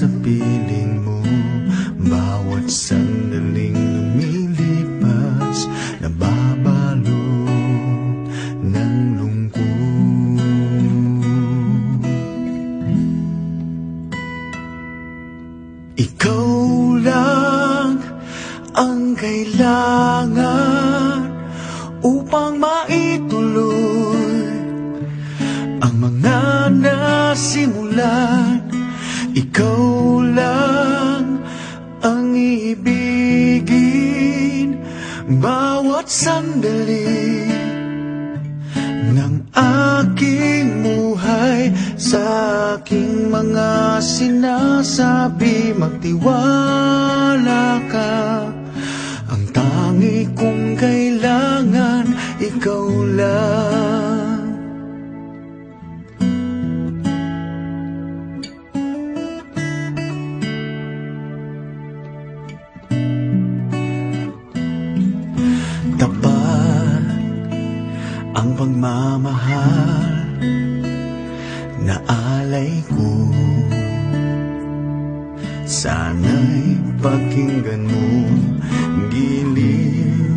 sa piling mo. Bawat sandaling lumilipas, nababalot ng lungkot. Ikaw lang ang kailangan upang maituloy ang mga nasimulan. Ikaw lang ang ibigin bawat sandali ng aking buhay. Sa aking mga sinasabi, magtiwala ka. Ang tangi kong kailangan, ikaw lang. Tapat ang pagmamahal na alay ko. Sana'y pakinggan mo, giliw,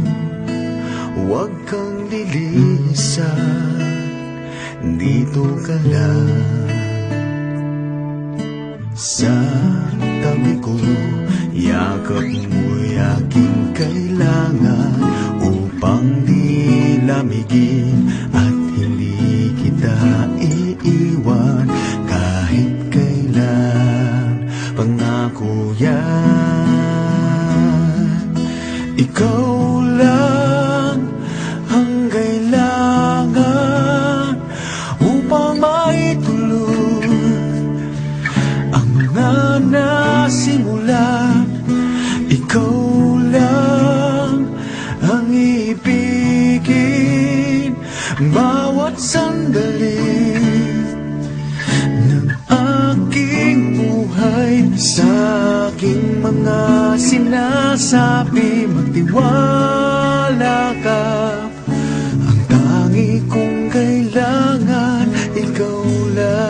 huwag kang lilisan, dito ka lang. Sa tabi ko, yakap mo'y aking kailangan upang di lamigin at hindi kita iiwan kahit kailan. Pangako yan, ikaw lang ang kailangan upang maituloy ang mga nasimulan. Ikaw lang ang ibigin bawat sandali ng aking buhay. Sa aking mga sinasabi, magtiwala ka. Ang tangi kong kailangan, ikaw lang.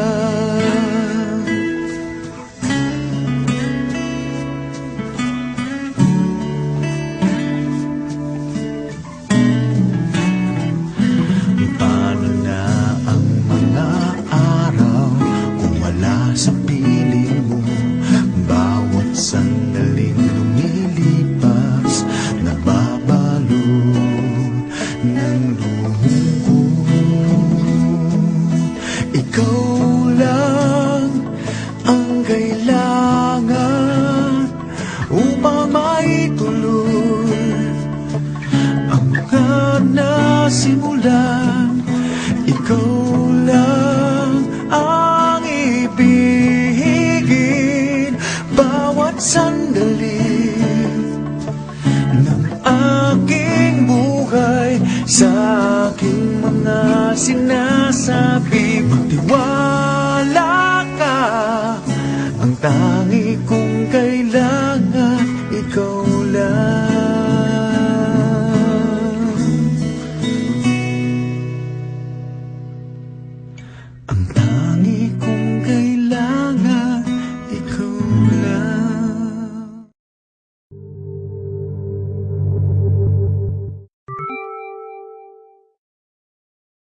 Paano na ang mga araw kung wala sa piling mo? Bawat sandaling lumilipas, nababalot ng lungkot. Ikaw lang ang kailangan upang maituloy ang mga nasimulan. Ikaw lang ang ibigin bawat sandali ng aking buhay. Sa aking mga sinasabi, magtiwala